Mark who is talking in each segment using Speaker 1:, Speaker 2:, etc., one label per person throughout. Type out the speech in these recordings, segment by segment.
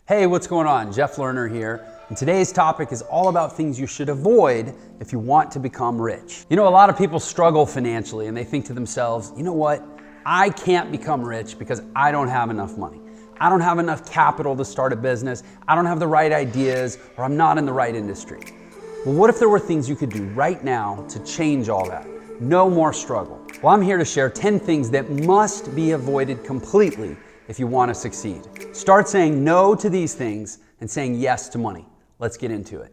Speaker 1: Hey, what's going on? Jeff Lerner here. And today's topic is all about things you should avoid if you want to become rich. You know, a lot of people struggle financially and they think to themselves, you know what? I can't become rich because I don't have enough money. I don't have enough capital to start a business. I don't have the right ideas, or I'm not in the right industry. Well, what if there were things you could do right now to change all that? No more struggle. Well, I'm here to share 10 things that must be avoided completely if you want to succeed. Start saying no to these things and saying yes to money. Let's get into it.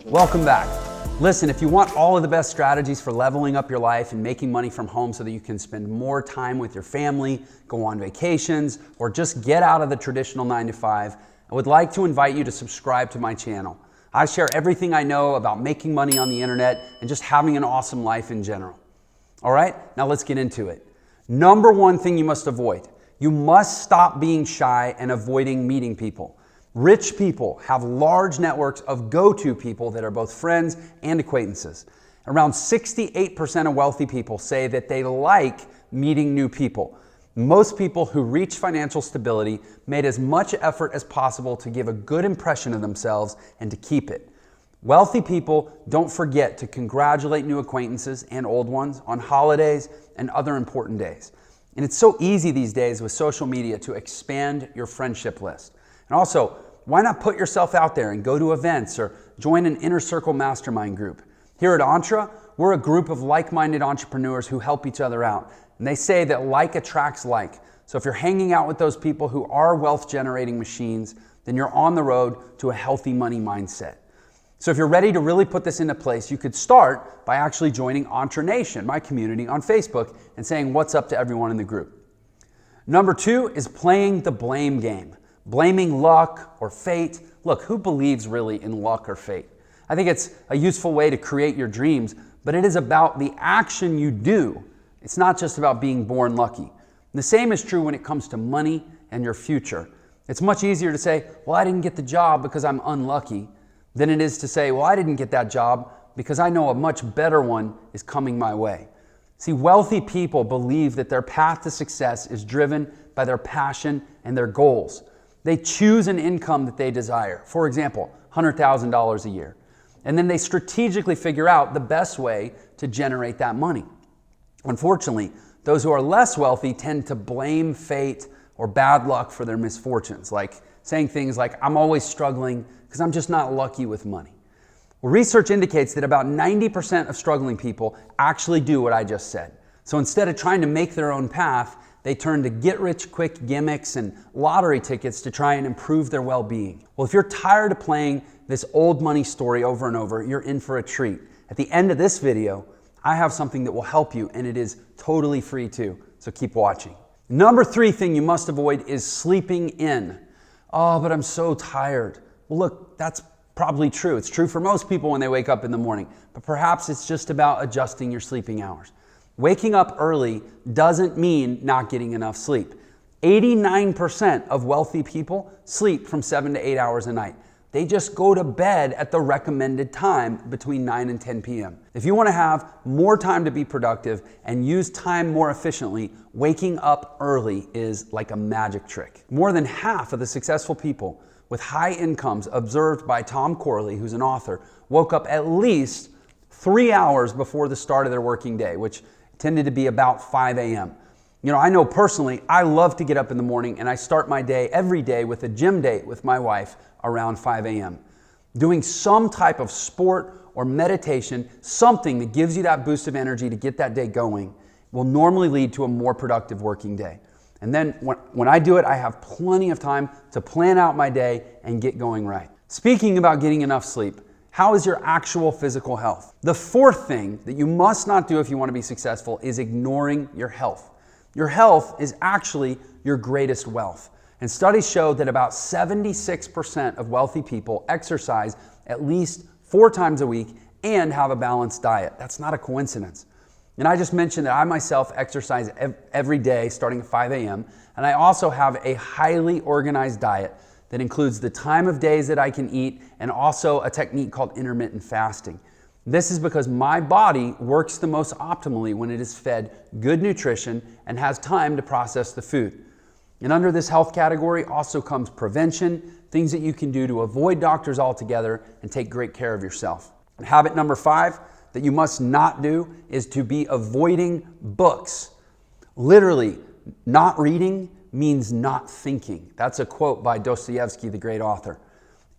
Speaker 1: Welcome back. Listen, if you want all of the best strategies for leveling up your life and making money from home so that you can spend more time with your family, go on vacations, or just get out of the traditional 9-to-5, I would like to invite you to subscribe to my channel. I share everything I know about making money on the internet and just having an awesome life in general. All right, now let's get into it. Number one thing you must avoid. You must stop being shy and avoiding meeting people. Rich people have large networks of go-to people that are both friends and acquaintances. Around 68% of wealthy people say that they like meeting new people. Most people who reach financial stability made as much effort as possible to give a good impression of themselves and to keep it. Wealthy people don't forget to congratulate new acquaintances and old ones on holidays and other important days. And it's so easy these days with social media to expand your friendship list. And also, why not put yourself out there and go to events or join an inner circle mastermind group? Here at Entre, we're a group of like-minded entrepreneurs who help each other out. And they say that like attracts like. So if you're hanging out with those people who are wealth-generating machines, then you're on the road to a healthy money mindset. So if you're ready to really put this into place, you could start by actually joining Entre Nation, my community on Facebook, and saying what's up to everyone in the group. Number two is playing the blame game. Blaming luck or fate. Look, who believes really in luck or fate? I think it's a useful way to create your dreams, but it is about the action you do. It's not just about being born lucky. The same is true when it comes to money and your future. It's much easier to say, well, I didn't get the job because I'm unlucky, than it is to say, well, I didn't get that job because I know a much better one is coming my way. See, wealthy people believe that their path to success is driven by their passion and their goals. They choose an income that they desire. For example, $100,000 a year. And then they strategically figure out the best way to generate that money. Unfortunately, those who are less wealthy tend to blame fate or bad luck for their misfortunes, like saying things like, I'm always struggling because I'm just not lucky with money. Well, research indicates that about 90% of struggling people actually do what I just said. So instead of trying to make their own path, they turn to get-rich-quick gimmicks and lottery tickets to try and improve their well-being. Well, if you're tired of playing this old money story over and over, you're in for a treat. At the end of this video, I have something that will help you, and it is totally free too, so keep watching. Number three thing you must avoid is sleeping in. Oh, but I'm so tired. Well, look, that's probably true. It's true for most people when they wake up in the morning, but perhaps it's just about adjusting your sleeping hours. Waking up early doesn't mean not getting enough sleep. 89% of wealthy people sleep from 7 to 8 hours a night. They just go to bed at the recommended time between 9 and 10 p.m. If you want to have more time to be productive and use time more efficiently, waking up early is like a magic trick. More than half of the successful people with high incomes observed by Tom Corley, who's an author, woke up at least 3 hours before the start of their working day, which tended to be about 5 a.m. You know, I know personally, I love to get up in the morning and I start my day every day with a gym date with my wife around 5 a.m. Doing some type of sport or meditation, something that gives you that boost of energy to get that day going, will normally lead to a more productive working day. And then when I do it, I have plenty of time to plan out my day and get going right. Speaking about getting enough sleep, how is your actual physical health? The fourth thing that you must not do if you want to be successful is ignoring your health. Your health is actually your greatest wealth. And studies show that about 76% of wealthy people exercise at least 4 times a week and have a balanced diet. That's not a coincidence. And I just mentioned that I myself exercise every day starting at 5 a.m. And I also have a highly organized diet that includes the time of days that I can eat and also a technique called intermittent fasting. This is because my body works the most optimally when it is fed good nutrition and has time to process the food. And under this health category also comes prevention, things that you can do to avoid doctors altogether and take great care of yourself. And habit number 5 that you must not do is to be avoiding books. Literally, not reading means not thinking. That's a quote by Dostoevsky, the great author.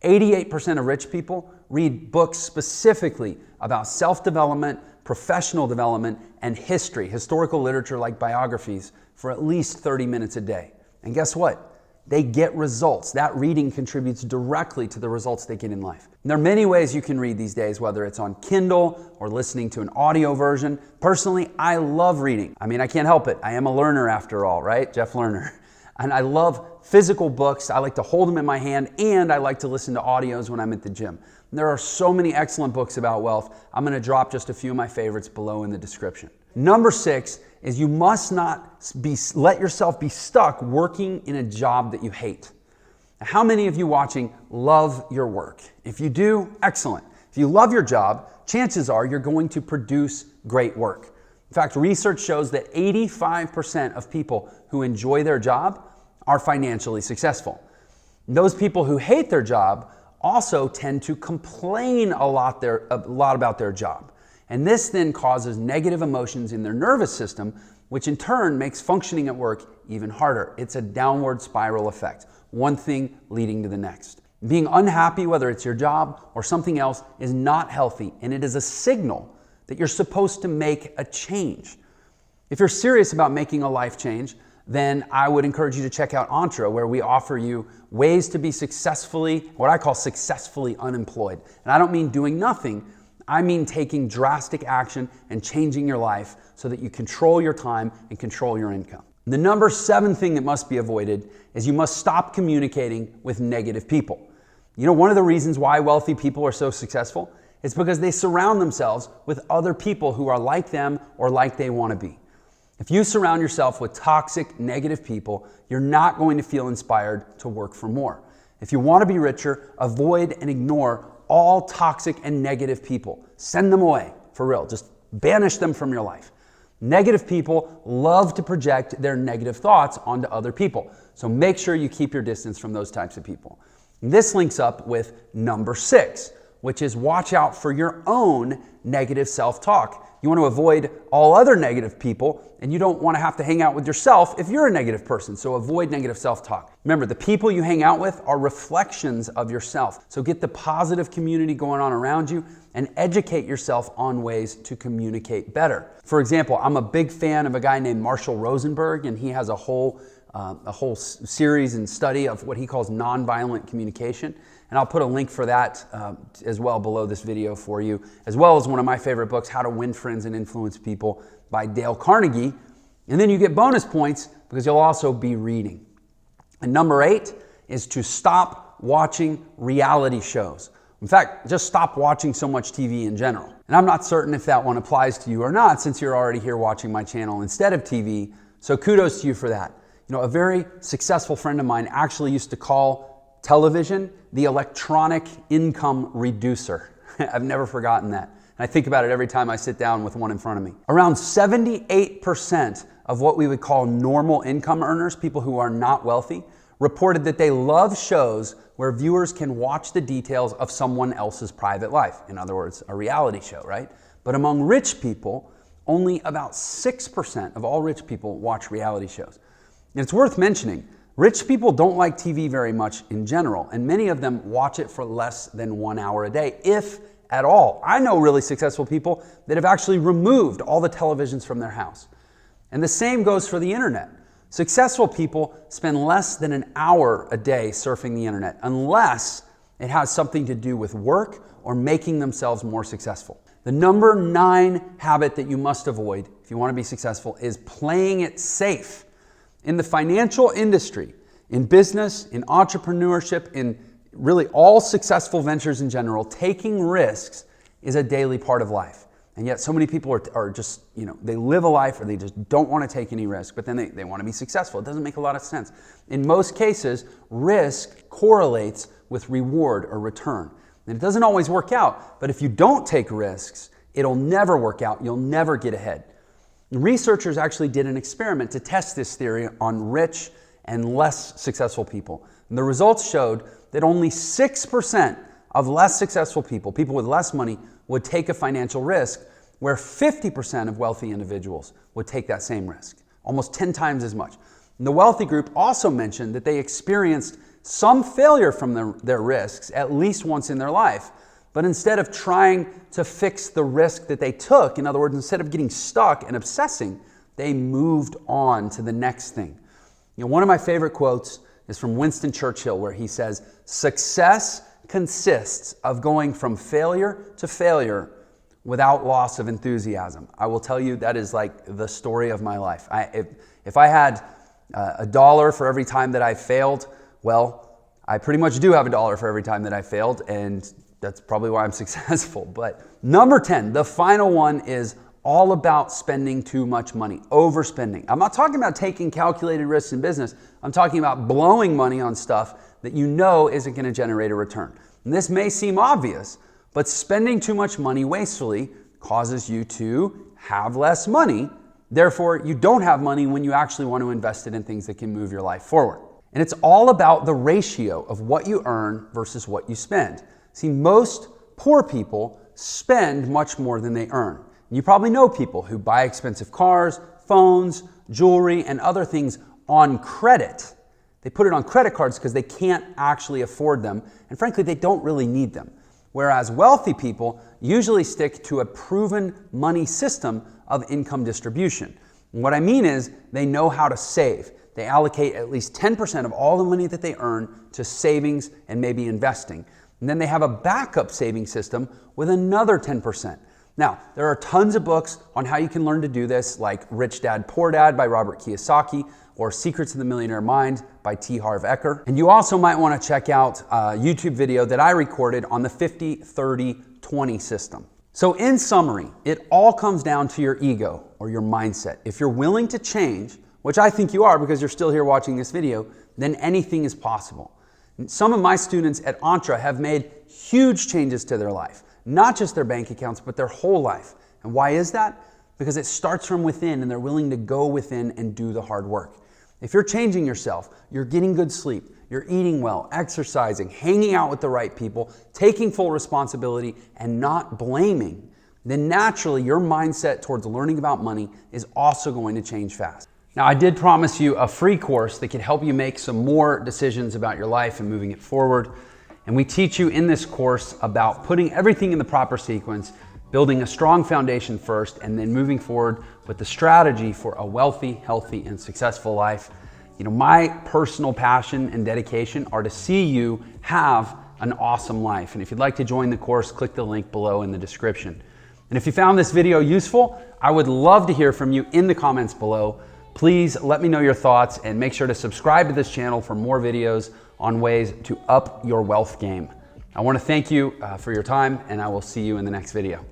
Speaker 1: 88% of rich people read books specifically about self-development, professional development, and history, historical literature like biographies, for at least 30 minutes a day. And guess what? They get results. That reading contributes directly to the results they get in life. And there are many ways you can read these days, whether it's on Kindle or listening to an audio version. Personally, I love reading. I mean, I can't help it. I am a learner after all, right? Jeff Lerner. And I love physical books. I like to hold them in my hand, and I like to listen to audios when I'm at the gym. And there are so many excellent books about wealth. I'm going to drop just a few of my favorites below in the description. Number 6 is you must not let yourself be stuck working in a job that you hate. Now, how many of you watching love your work? If you do, excellent. If you love your job, chances are you're going to produce great work. In fact, research shows that 85% of people who enjoy their job are financially successful. Those people who hate their job also tend to complain a lot about their job. And this then causes negative emotions in their nervous system, which in turn makes functioning at work even harder. It's a downward spiral effect, one thing leading to the next. Being unhappy, whether it's your job or something else, is not healthy, and it is a signal that you're supposed to make a change. If you're serious about making a life change, then I would encourage you to check out Entre, where we offer you ways to be what I call successfully unemployed. And I don't mean doing nothing. I mean taking drastic action and changing your life so that you control your time and control your income. The number 7 thing that must be avoided is you must stop communicating with negative people. You know, one of the reasons why wealthy people are so successful is because they surround themselves with other people who are like them or like they want to be. If you surround yourself with toxic, negative people, you're not going to feel inspired to work for more. If you want to be richer, avoid and ignore all toxic and negative people. Send them away, for real. Just banish them from your life. Negative people love to project their negative thoughts onto other people. So make sure you keep your distance from those types of people. This links up with number 6, which is watch out for your own negative self-talk. You want to avoid all other negative people, and you don't want to have to hang out with yourself if you're a negative person. So avoid negative self-talk. Remember, the people you hang out with are reflections of yourself. So get the positive community going on around you and educate yourself on ways to communicate better. For example, I'm a big fan of a guy named Rosenberg, and he has a whole series and study of what he calls nonviolent communication. And I'll put a link for that as well below this video for you, as well as one of my favorite books, How to Win Friends and Influence People by Dale Carnegie. And then you get bonus points because you'll also be reading. And number 8 is to stop watching reality shows. In fact, just stop watching so much TV in general. And I'm not certain if that one applies to you or not, since you're already here watching my channel instead of TV. So kudos to you for that. You know, a very successful friend of mine actually used to call television the electronic income reducer. I've never forgotten that. And I think about it every time I sit down with one in front of me. Around 78% of what we would call normal income earners, people who are not wealthy, reported that they love shows where viewers can watch the details of someone else's private life. In other words, a reality show, right? But among rich people, only about 6% of all rich people watch reality shows. And it's worth mentioning, rich people don't like TV very much in general, and many of them watch it for less than 1 hour a day, if at all. I know really successful people that have actually removed all the televisions from their house. And the same goes for the internet. Successful people spend less than an hour a day surfing the internet, unless it has something to do with work or making themselves more successful. The number 9 habit that you must avoid if you want to be successful is playing it safe. In the financial industry, in business, in entrepreneurship, in really all successful ventures in general, taking risks is a daily part of life. And yet so many people are just, they live a life or they just don't want to take any risk, but then they want to be successful. It doesn't make a lot of sense. In most cases, risk correlates with reward or return. And it doesn't always work out, but if you don't take risks, it'll never work out. You'll never get ahead. And researchers actually did an experiment to test this theory on rich and less successful people. And the results showed that only 6% of less successful people with less money, would take a financial risk, where 50% of wealthy individuals would take that same risk, almost 10 times as much. And the wealthy group also mentioned that they experienced some failure from their risks at least once in their life. But instead of trying to fix the risk that they took, in other words, instead of getting stuck and obsessing, they moved on to the next thing. One of my favorite quotes is from Winston Churchill, where he says, "Success consists of going from failure to failure without loss of enthusiasm." I will tell you, that is like the story of my life. If I had $1 for every time that I failed, well, I pretty much do have $1 for every time that I failed, and that's probably why I'm successful. But number 10, the final one, is all about spending too much money, overspending. I'm not talking about taking calculated risks in business. I'm talking about blowing money on stuff that you know isn't going to generate a return. And this may seem obvious, but spending too much money wastefully causes you to have less money. Therefore, you don't have money when you actually want to invest it in things that can move your life forward. And it's all about the ratio of what you earn versus what you spend. See, most poor people spend much more than they earn. You probably know people who buy expensive cars, phones, jewelry, and other things on credit. They put it on credit cards because they can't actually afford them, and frankly, they don't really need them. Whereas wealthy people usually stick to a proven money system of income distribution. And what I mean is they know how to save. They allocate at least 10% of all the money that they earn to savings and maybe investing. And then they have a backup saving system with another 10%. Now, there are tons of books on how you can learn to do this, like Rich Dad, Poor Dad by Robert Kiyosaki, or Secrets of the Millionaire Mind by Harv Eker. And you also might want to check out a YouTube video that I recorded on the 50-30-20 system. So in summary, it all comes down to your ego or your mindset. If you're willing to change, which I think you are because you're still here watching this video, then anything is possible. And some of my students at Entre have made huge changes to their life. Not just their bank accounts, but their whole life. And why is that? Because it starts from within and they're willing to go within and do the hard work. If you're changing yourself, you're getting good sleep, you're eating well, exercising, hanging out with the right people, taking full responsibility, and not blaming, then naturally your mindset towards learning about money is also going to change fast. Now, I did promise you a free course that could help you make some more decisions about your life and moving it forward. And we teach you in this course about putting everything in the proper sequence, building a strong foundation first, and then moving forward with the strategy for a wealthy, healthy, and successful life. My personal passion and dedication are to see you have an awesome life. And if you'd like to join the course, click the link below in the description. And if you found this video useful, I would love to hear from you in the comments below. Please let me know your thoughts and make sure to subscribe to this channel for more videos on ways to up your wealth game. I want to thank you for your time, and I will see you in the next video.